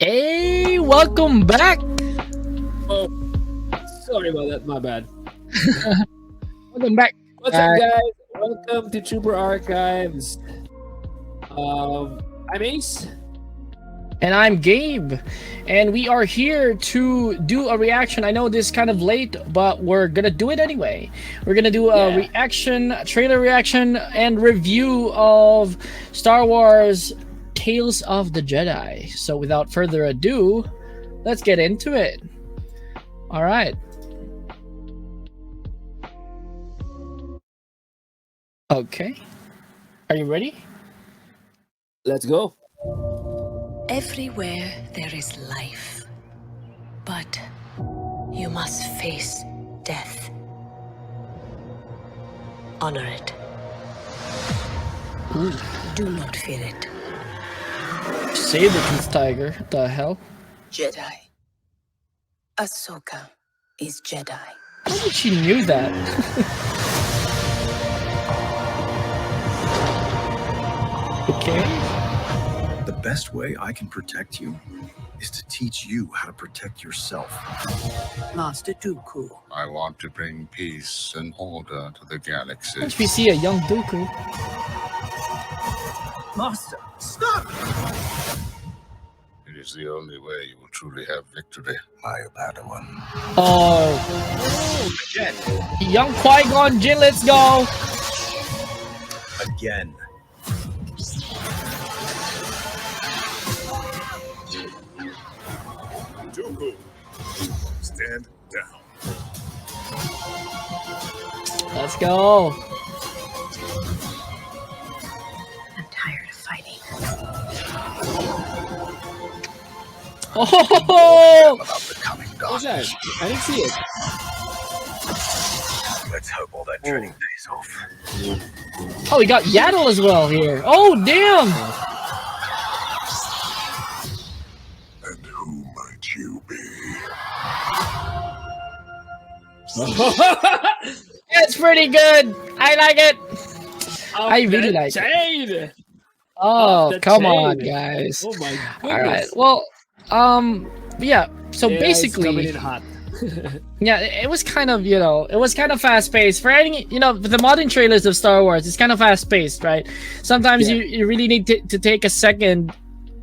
Hey, welcome back. Oh, sorry about that. My bad. Welcome back. What's up, guys? Welcome to Trooper Archives. I'm Ace. And I'm Gabe. And we are here to do a reaction. I know this is kind of late, but we're going to do it anyway. We're going to do a trailer reaction and review of Star Wars Tales of the Jedi. So without further ado, let's get into it. All right. Okay. Are you ready? Let's go. Everywhere there is life, but you must face death. Honor it. Do not fear it. Saber-tooth tiger. What the hell? Jedi. Ahsoka is Jedi. How did she knew that? Okay. The best way I can protect you is to teach you how to protect yourself. Master Dooku. I want to bring peace and order to the galaxy. Once we see a young Dooku. Master, stop! It is the only way you will truly have victory. My Padawan. Oh. Again. Young Qui-Gon Jinn, let's go. Again. Dooku, stand down. Let's go. I'm tired of fighting. Oh! About the coming What's that? darkness. I didn't see it. Let's hope all that training pays off. Oh, we got Yaddle as well here. Oh, damn! And who might you be? It's pretty good. I like it. I really like it. it. Oh, the come chain. on, guys. Oh my goodness. All right. Well, yeah. So Yeah, it's coming basically, in hot. yeah, it was kind of, it was kind of fast paced. For any, the modern trailers of Star Wars, it's kind of fast paced, right? Sometimes you really need to take a second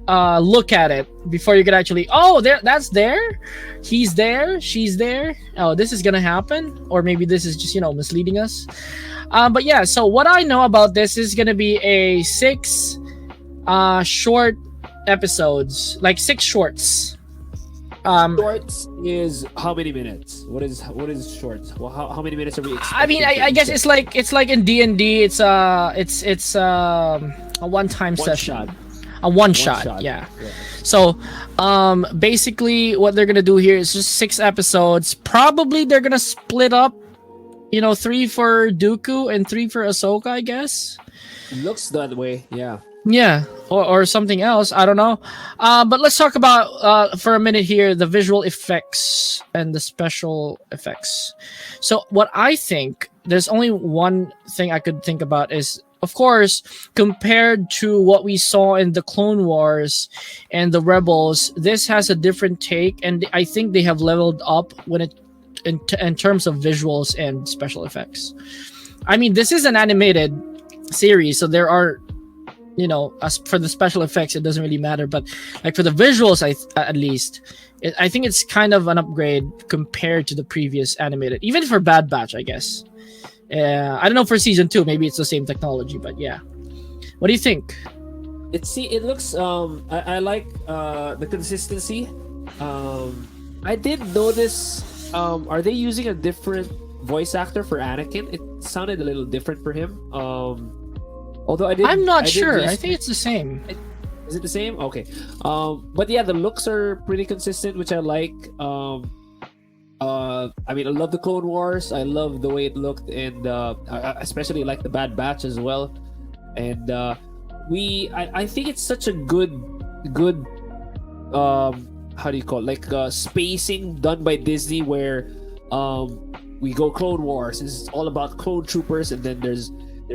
look at it before you can actually, that's there, he's there, she's there, oh, this is gonna happen, or maybe this is just misleading us. But yeah, so what I know about this is gonna be a 6 short episodes, like 6 shorts. Shorts is how many minutes? What is shorts? Well, how many minutes are we expecting? I mean, I guess it's like in D&D, it's a one-time session. Shot. A one shot, yeah. So, basically, what they're gonna do here is just 6 episodes. Probably they're gonna split up, 3 for Dooku and 3 for Ahsoka, I guess. Looks that way, yeah. Yeah, or something else. I don't know. But let's talk about for a minute here the visual effects and the special effects. So, what I think, there's only one thing I could think about is, of course, compared to what we saw in the Clone Wars and the Rebels, this has a different take, and I think they have leveled up in terms of visuals and special effects. I mean, this is an animated series, so there are, as for the special effects, it doesn't really matter. But like for the visuals, at least, I think it's kind of an upgrade compared to the previous animated, even for Bad Batch, I guess. I don't know for season 2, maybe it's the same technology, but yeah. What do you think? It looks I like the consistency. I did notice are they using a different voice actor for Anakin? It sounded a little different for him. Although I'm not sure. I think it's the same. Is it the same? Okay. But yeah, the looks are pretty consistent, which I like. I mean, I love the Clone Wars. I love the way it looked, and I especially like the Bad Batch as well. And I think it's such a good how do you call it? Like spacing done by Disney, where we go Clone Wars. It's all about clone troopers, and then there's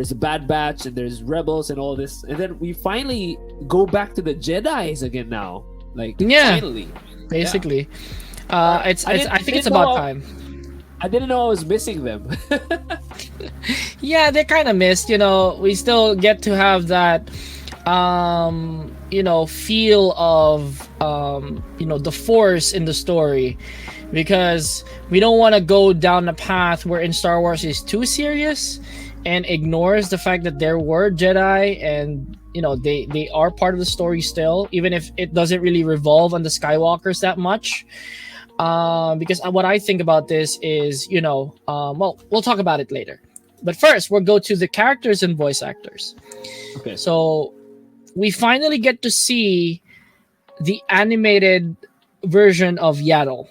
the Bad Batch, and there's Rebels, and all this, and then we finally go back to the Jedis again now. Like Yeah. finally. Basically, I I think it's didn't about know- time. I didn't know I was missing them. Yeah, they're kind of missed. We still get to have that, feel of, the force in the story, because we don't want to go down the path where in Star Wars is too serious and ignores the fact that there were Jedi, and they are part of the story still, even if it doesn't really revolve on the Skywalkers that much. Because what I think about this is, well, we'll talk about it later. But first, we'll go to the characters and voice actors. Okay. So we finally get to see the animated version of Yaddle.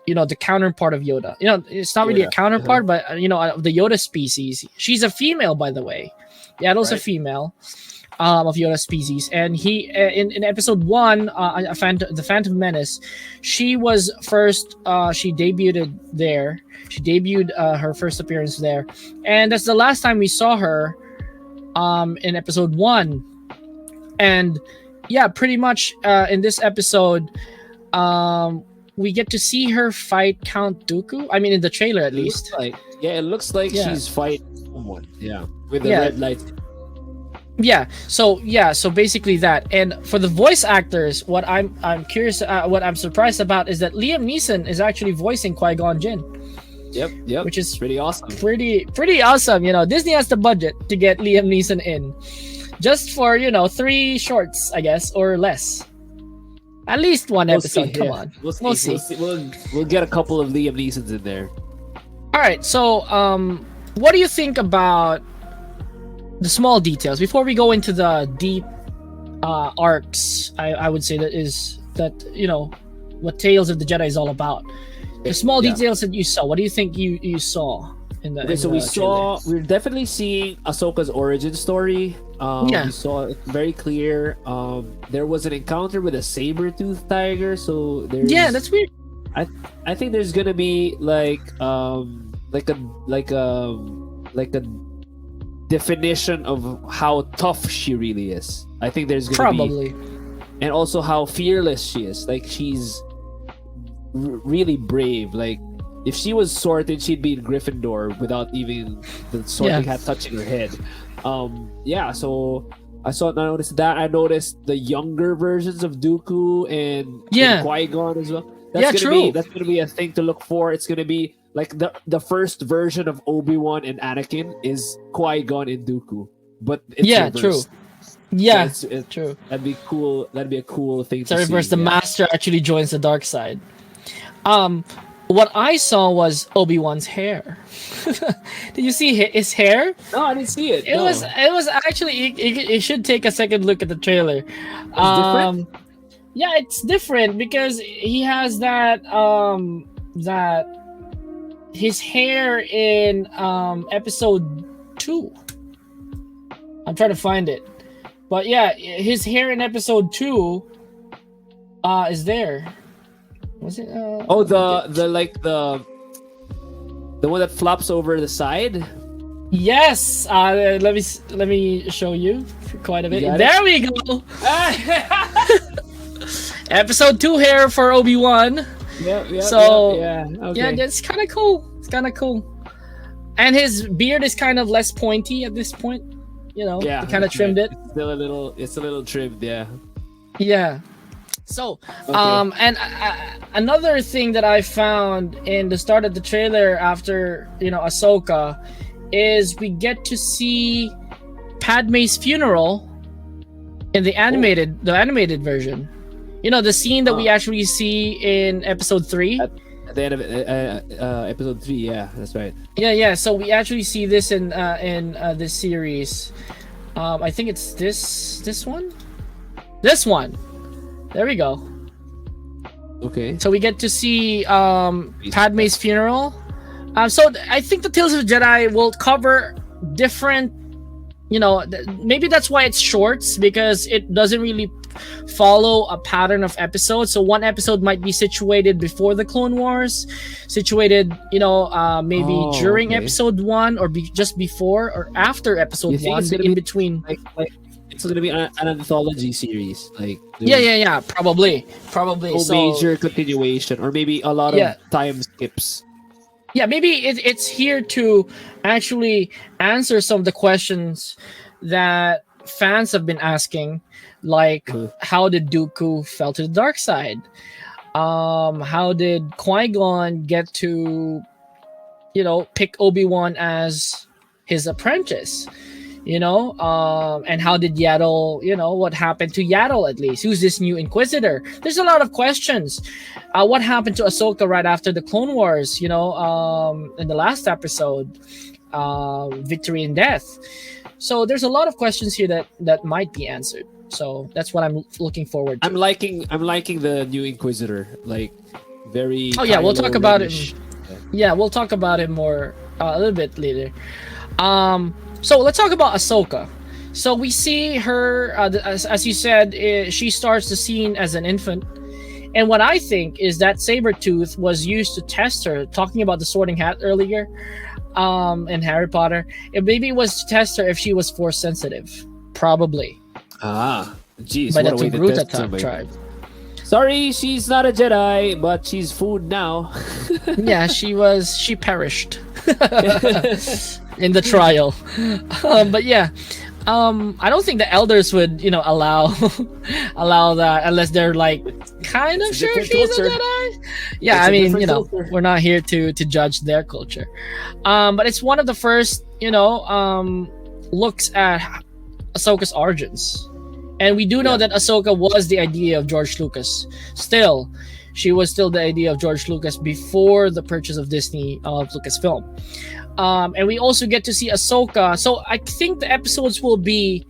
The counterpart of Yoda. It's not really a Yoda, counterpart, but of the Yoda species. She's a female, by the way. Yaddle's a Right. female. Of Yoda species, and he in episode 1, the Phantom Menace, she was first. She debuted there. She debuted her first appearance there, and that's the last time we saw her. In episode 1, and yeah, pretty much in this episode, we get to see her fight Count Dooku. I mean, in the trailer at least. It looks like Yeah. she's fighting someone. Yeah, with the Yeah. red light. So basically that. And for the voice actors, what I'm curious, what I'm surprised about is that Liam Neeson is actually voicing Qui-Gon Jinn, Yep. which is pretty awesome. pretty awesome. Disney has the budget to get Liam Neeson in, just for 3 shorts, I guess, or less. At least one episode. Come on, We'll see. We'll get a couple of Liam Neesons in there. All right. So, what do you think about the small details before we go into the deep arcs? I would say that what Tales of the Jedi is all about. The small Yeah. details that you saw. What do you think you saw in the? Okay, so we're definitely seeing Ahsoka's origin story. Yeah. We saw it very clear. There was an encounter with a saber-toothed tiger, so there's Yeah, that's weird. I think there's gonna be like a definition of how tough she really is. I think there's gonna be, Probably. and also how fearless she is. Like she's really brave. Like if she was sorted, she'd be in Gryffindor without even the sorting hat touching her head. So I noticed that. I noticed the younger versions of Dooku and Qui-Gon as well. That's gonna be a thing to look for. It's gonna be like the first version of Obi-Wan and Anakin is Qui-Gon and Dooku, but it's reversed. True. Yeah, So it's true. That'd be cool. That'd be a cool thing So to reverse, see. the master actually joins the dark side. What I saw was Obi-Wan's hair. Did you see his hair? No, I didn't see it. It was actually, it should take a second look at the trailer. Different? Yeah, it's different because he has that his hair in episode 2. I'm trying to find it. But yeah, his hair in episode 2 is there. Was it the one that flops over the side? Yes. Let me show you for quite a bit. got There we go. Episode 2 hair for Obi-Wan. Yeah. Okay. Yeah, that's kind of cool. It's kind of cool. And his beard is kind of less pointy at this point. They kind of trimmed it. It's still it's a little trimmed. Yeah. Yeah. So, Okay. and another thing that I found in the start of the trailer after Ahsoka is we get to see Padme's funeral in the animated version. The scene that we actually see in episode 3. At the end of episode 3, yeah, that's right. Yeah. So we actually see this in this series. I think it's this one. This one. There we go. Okay. So we get to see Padme's funeral. So I think the Tales of the Jedi will cover different. Maybe that's why it's shorts, because it doesn't really follow a pattern of episodes. So one episode might be situated before the Clone Wars, situated maybe during okay. episode 1, or just before or after episode You think 1, it's gonna in be between. Like it's gonna be an anthology series. Like Yeah. Probably. no So major continuation, or maybe a lot Yeah. of time skips. yeah, maybe it's here to actually answer some of the questions that fans have been asking, like Mhm. how did Dooku fell to the dark side? How did Qui-Gon get to, pick Obi-Wan as his apprentice? And how did Yaddle, what happened to Yaddle at least? Who's this new Inquisitor? There's a lot of questions. What happened to Ahsoka right after the Clone Wars, in the last episode, Victory and Death? So there's a lot of questions here that might be answered. So that's what I'm looking forward to. I'm liking the new Inquisitor. Like very. Oh yeah, we'll talk about it. Kylo-Ren-ish. Yeah, we'll talk about it more a little bit later. So let's talk about Ahsoka. So we see her, as you said, she starts the scene as an infant. And what I think is that Sabretooth was used to test her, talking about the Sorting Hat earlier in Harry Potter. Maybe it was to test her if she was force sensitive. Probably. Ah, jeez, By the what a way to Togruta test somebody. tribe. Sorry, she's not a Jedi, but she's food now. Yeah, she perished in the trial. But yeah, I don't think the elders would, allow that unless they're like kind of It's a sure different she's a culture. Jedi. Yeah, It's I a mean, different culture. we're not here to judge their culture. But it's one of the first, looks at Ahsoka's origins. And we do know that Ahsoka was the idea of George Lucas. Still, she was still the idea of George Lucas before the purchase of Disney of Lucasfilm. And we also get to see Ahsoka. So I think the episodes will be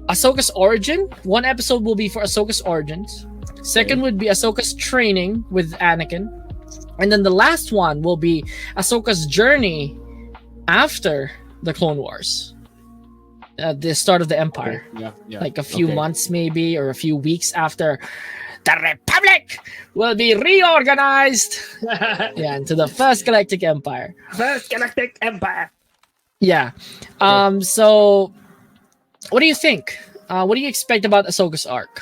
Ahsoka's origin. One episode will be for Ahsoka's origins. Second would be Ahsoka's training with Anakin. And then the last one will be Ahsoka's journey after the Clone Wars. The start of the Empire. Yeah. Like a few months maybe, or a few weeks after the Republic will be reorganized into the First Galactic Empire. First Galactic Empire. Yeah. So what do you think? What do you expect about Ahsoka's arc?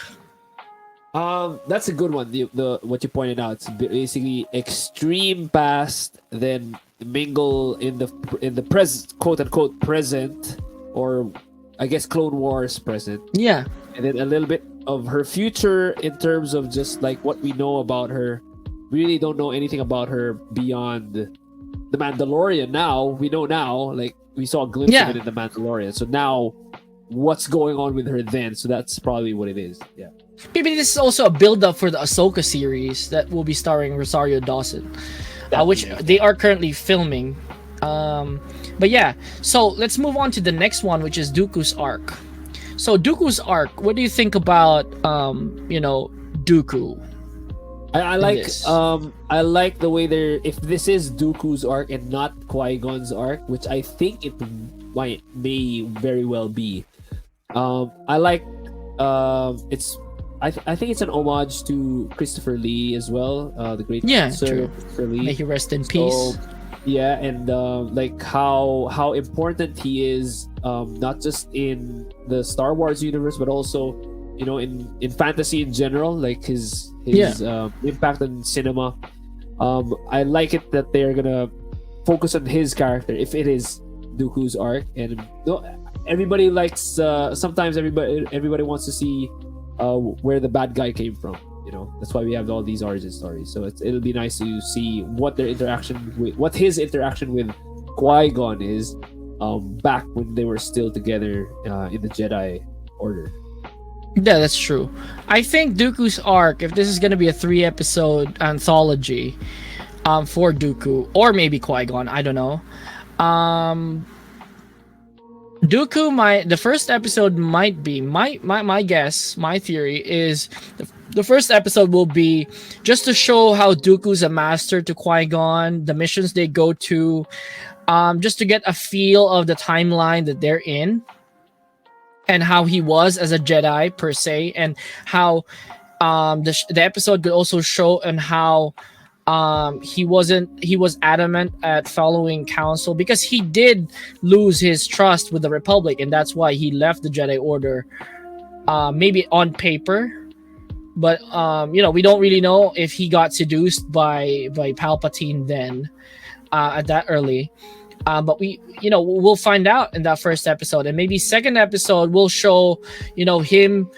That's a good one. The what you pointed out. It's basically extreme past, then mingle in the present, quote unquote present, or I guess Clone Wars present. Yeah. And then a little bit of her future in terms of just like what we know about her. We really don't know anything about her beyond the Mandalorian. Now we know like we saw a glimpse of it in the Mandalorian. So now, what's going on with her then? So that's probably what it is. Yeah. Maybe this is also a build-up for the Ahsoka series that will be starring Rosario Dawson, which they are currently filming. But yeah, so let's move on to the next one, which is Dooku's arc. So Dooku's arc, what do you think about Dooku? I like this? I like the way they're, if this is Dooku's arc and not Qui-Gon's arc, which I think it may very well be. I like it's I think it's an homage to Christopher Lee as well, the great Sir true. Christopher Lee. May he rest in peace. Yeah, and like how important he is, not just in the Star Wars universe, but also in fantasy in general, like his impact on cinema. I like it that they're gonna focus on his character if it is Dooku's arc, and everybody likes sometimes everybody wants to see where the bad guy came from. That's why we have all these origin stories. So it'll be nice to see what his interaction with Qui-Gon is back when they were still together in the Jedi Order. Yeah, that's true. I think Dooku's arc, if this is going to be a 3-episode anthology for Dooku, or maybe Qui-Gon, I don't know. Dooku, the first episode might be, my guess, my theory is the first episode will be just to show how Dooku's a master to Qui-Gon, the missions they go to, just to get a feel of the timeline that they're in, and how he was as a Jedi per se, and how the episode could also show and how he was adamant at following counsel because he did lose his trust with the Republic, and that's why he left the Jedi Order, maybe on paper, but we don't really know if he got seduced by Palpatine then, at that early. But we'll find out in that first episode, and maybe second episode will show, him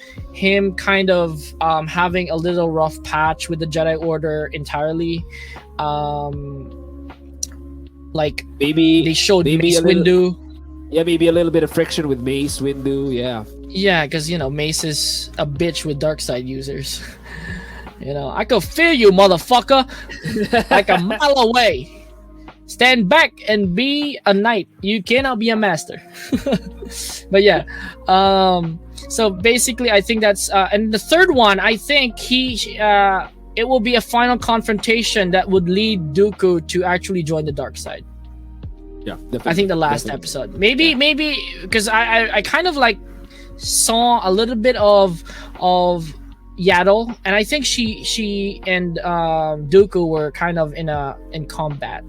kind of having a little rough patch with the Jedi Order entirely. Like Maybe they showed maybe Mace a little- Windu. Yeah, maybe a little bit of friction with Mace Windu. Yeah. Yeah, because Mace is a bitch with dark side users. I could feel you, motherfucker, like a mile away. Stand back and be a knight. You cannot be a master. But yeah, so basically, I think that's and the third one, I think it will be a final confrontation that would lead Dooku to actually join the dark side. Yeah. I think the last episode, maybe because I kind of like saw a little bit of Yaddle, and I think she and Dooku were kind of in combat.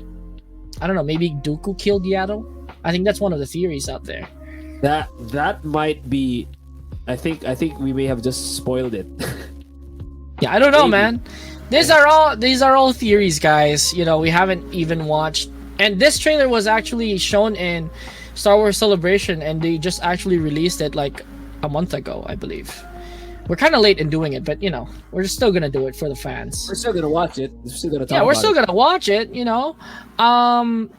I don't know, maybe Dooku killed Yaddle. I think that's one of the theories out there. That might be. I think we may have just spoiled it. Yeah, I don't know, Maybe. man. These are all theories, guys. We haven't even watched, and this trailer was actually shown in Star Wars Celebration, and they just actually released it like a month ago, I believe. We're kind of late in doing it, but we're still gonna do it for the fans. We're still gonna watch it. We're still gonna talk. Yeah, we're about still it. gonna watch it,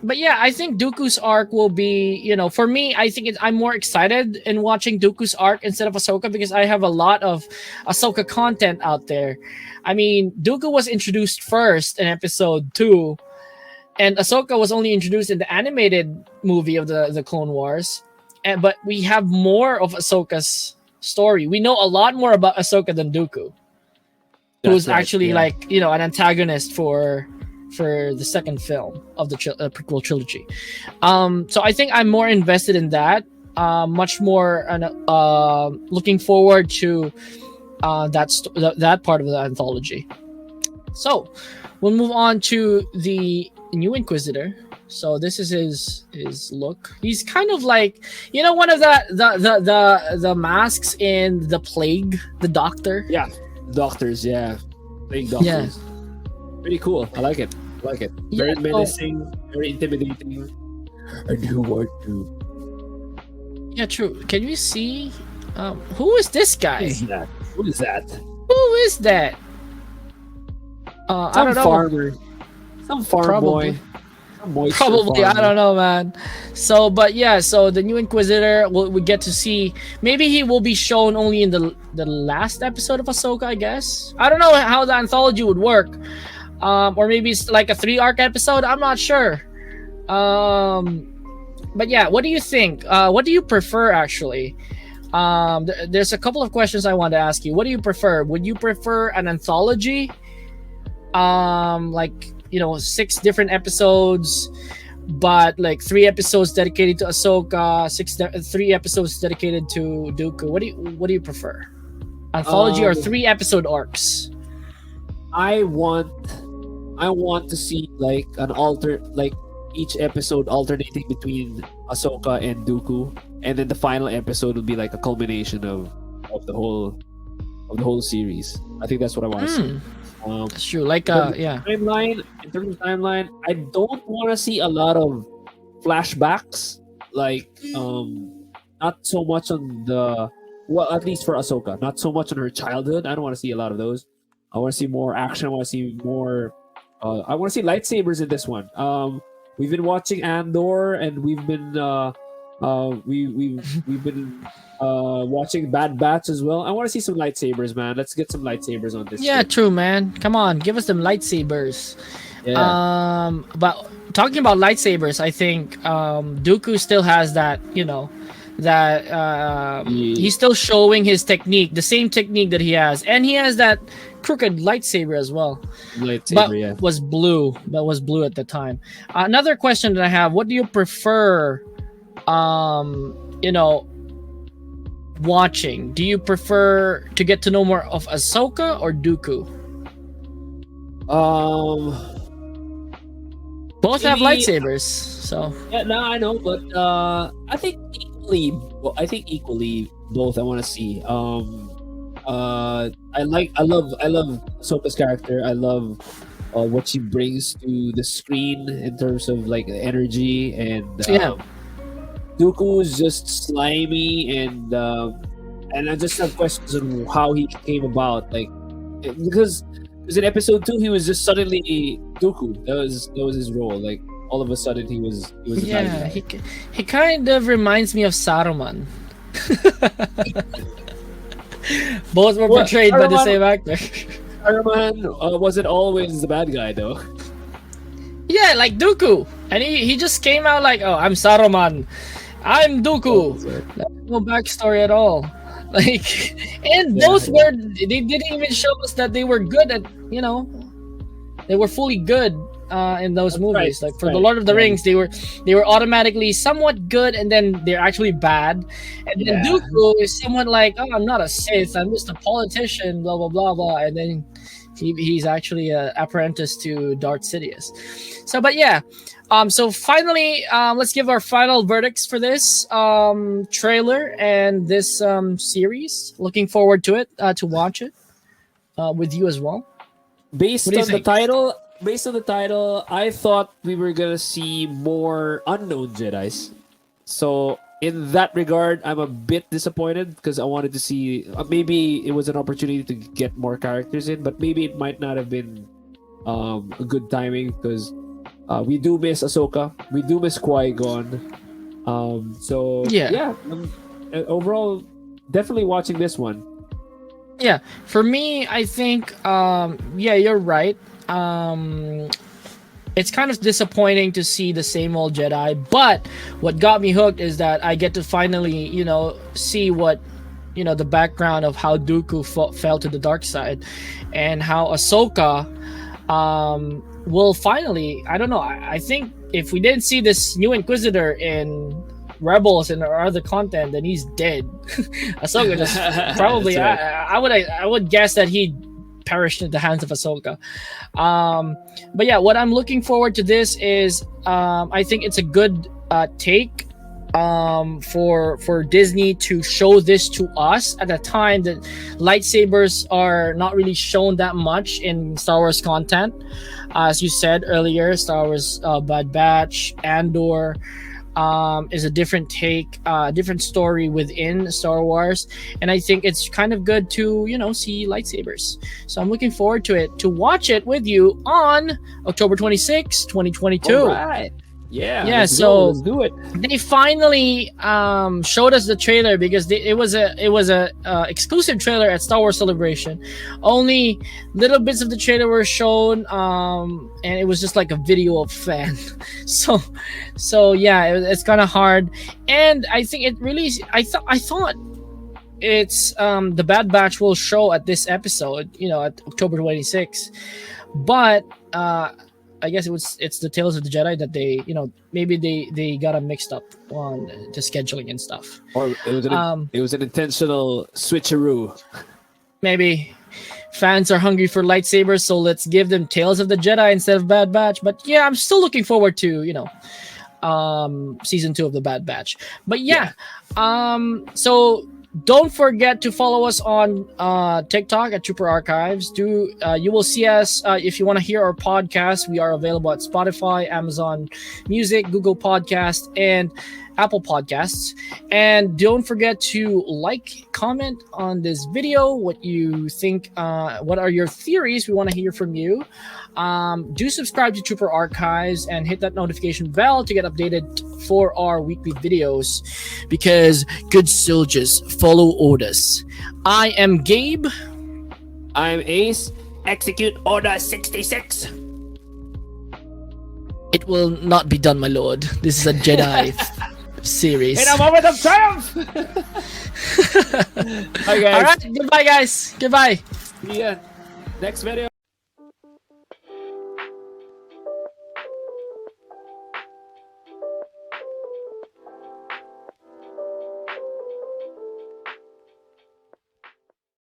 but yeah, I think Dooku's arc will be, for me, I think I'm more excited in watching Dooku's arc instead of Ahsoka, because I have a lot of Ahsoka content out there. I mean, Dooku was introduced first in episode 2, and Ahsoka was only introduced in the animated movie of the Clone Wars, but we have more of Ahsoka's story. We know a lot more about Ahsoka than Dooku, who's That's right, actually yeah. like an antagonist for the second film of the prequel trilogy. So I think I'm more invested in that, much more looking forward to that part of the anthology. So we'll move on to the new Inquisitor. So this is his look. He's kind of like, one of the masks in The Plague, the Doctor. Yeah, doctors. Yeah, playing doctors. Yeah. Pretty cool. I like it. Yeah, Very so- menacing. Very intimidating. I do want to. Yeah, true. Can you see? Who is this guy? What is that? Who is that? I Some don't know. farmer. Some farm Probably. boy. Some moisture Probably, I farmer. don't know, man. So, but yeah, so the new Inquisitor, we get to see. Maybe he will be shown only in the last episode of Ahsoka, I guess. I don't know how the anthology would work, or maybe it's like a 3-arc episode. I'm not sure. But yeah, what do you think? What do you prefer, actually? There's a couple of questions I want to ask you. What do you prefer? Would you prefer an anthology? Like 6 different episodes, but like 3 episodes dedicated to Ahsoka, 3 episodes dedicated to Dooku. What do you prefer? Anthology or 3 episode arcs? I want to see like each episode alternating between Ahsoka and Dooku, and then the final episode will be like a culmination of the whole series. I think that's what I want to see. That's true. Like In terms of timeline, I don't want to see a lot of flashbacks. Like, not so much on at least for Ahsoka, not so much on her childhood. I don't want to see a lot of those. I want to see more action. I want to see more. I want to see lightsabers in this one. We've been watching Andor, and we've been we've been watching Bad Batch as well. I want to see some lightsabers, man. Let's get some lightsabers on this. Yeah, shit. true, man. Come on, give us some lightsabers. Yeah. But talking about lightsabers, I think Dooku still has that, he's still showing his technique, the same technique that he has, and he has that crooked lightsaber as well. Lightsaber, But yeah. was blue. That was blue at the time. Another question that I have: what do you prefer? Watching. Do you prefer to get to know more of Ahsoka or Dooku? Um, Both have maybe- lightsabers, so Yeah, no, I know, but I think equally. Well, I think equally both. I want to see. I love Ahsoka's character. I love what she brings to the screen in terms of like energy, and Yeah. Dooku is just slimy, and I just have questions on how he came about. Like because in episode 2 he was just suddenly Dooku. That was his role. Like all of a sudden he was a bad yeah, guy. he kind of reminds me of Saruman. Both were What? portrayed by the Saruman- same actor. Saruman wasn't always the bad guy though. Yeah, like Dooku, and he just came out like, "Oh, I'm Saruman, I'm Dooku." No backstory at all. Like, and Yeah, both yeah. were. They didn't even show us that they were good at. They were fully good in those That's movies. right, Like for that's the right, Lord of the yeah. Rings, they were automatically somewhat good, and then they're actually bad. And then Yeah. Dooku is someone like, "Oh, I'm not a Sith. I'm just a politician." Blah blah blah blah. And then he's actually an apprentice to Darth Sidious. So, but yeah. So finally, let's give our final verdicts for this trailer and this series. Looking forward to it, to watch it with you as well. Based What do you on the think? title, I thought we were gonna see more unknown Jedi's. So in that regard, I'm a bit disappointed because I wanted to see. Maybe it was an opportunity to get more characters in, but maybe it might not have been a good timing because we do miss Ahsoka, we do miss Qui-Gon. So Yeah. overall, definitely watching this one. Yeah, for me, I think, yeah, you're right. It's kind of disappointing to see the same old Jedi, but what got me hooked is that I get to finally, see what, the background of how Dooku fell to the dark side, and how Ahsoka, will finally, I don't know, I think if we didn't see this new Inquisitor in Rebels and our other content, then he's dead. Ahsoka just probably. That's right. I would guess that he perished at the hands of Ahsoka. But yeah, what I'm looking forward to this is I think it's a good take for Disney to show this to us at a time that lightsabers are not really shown that much in Star Wars content. As you said earlier, Star Wars Bad Batch, Andor is a different take, different story within Star Wars, and I think it's kind of good to see lightsabers. So I'm looking forward to it, to watch it with you on October 26, 2022. All right. Yeah. Yeah, let's so- go, let's do it. They finally showed us the trailer because it was a exclusive trailer at Star Wars Celebration. Only little bits of the trailer were shown, and it was just like a video of fan. So yeah, it's kind of hard, and I think it really. I thought it's the Bad Batch will show at this episode, at October 26th, but I guess it's the Tales of the Jedi that they, maybe they got them mixed up on the scheduling and stuff. Or it was an intentional switcheroo. Maybe fans are hungry for lightsabers, so let's give them Tales of the Jedi instead of Bad Batch. But yeah, I'm still looking forward to season 2 of the Bad Batch. But yeah. So don't forget to follow us on TikTok at Trooper Archives. You will see us if you want to hear our podcast. We are available at Spotify, Amazon Music, Google Podcast, and Apple Podcasts. And don't forget to comment on this video, what you think, what are your theories. We want to hear from you. Do subscribe to Trooper Archives and hit that notification bell to get updated for our weekly videos, because good soldiers follow orders. I am Gabe. I'm Ace. Execute Order 66. It will not be done, my lord. This is a Jedi series. In a moment of triumph. Okay. All right, goodbye, guys. Goodbye. See ya. Next video.